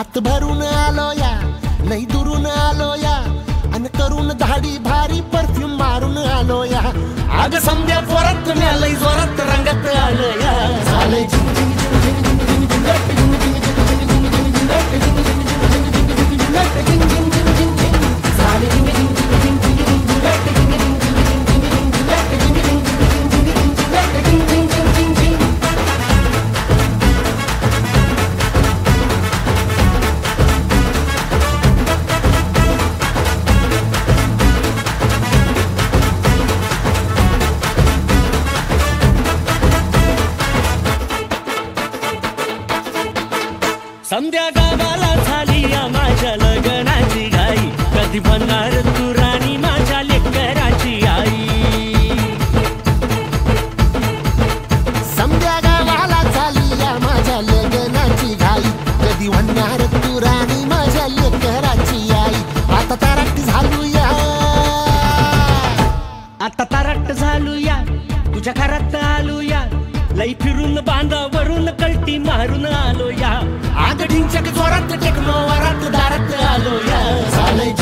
हात भरून आलो या, लई दुरून आलो या, अन करून धाडी भारी परफ्यूम मारून आलो या. अग समद्या जोरात म्या लई जोरात रंगात आलो या. झाले संध्या गावाला झाली या माझ्या लग्नाची घाई. कधी म्हणणार तू राणी माझ्या लेकराची आई. संध्या गावाला झाली या माझ्या लग्नाची घाई. कधी म्हणणार तू राणी माझ्या लेकराची आई. आता तारट झालू या, आता तारट झालू या, तुझ्या घरात आलो या. लई फिरून बांधावरून कल्टी मारून आलो या. आग ढिंचक जोरात टेकलो वरात दारात आलो या. झालंय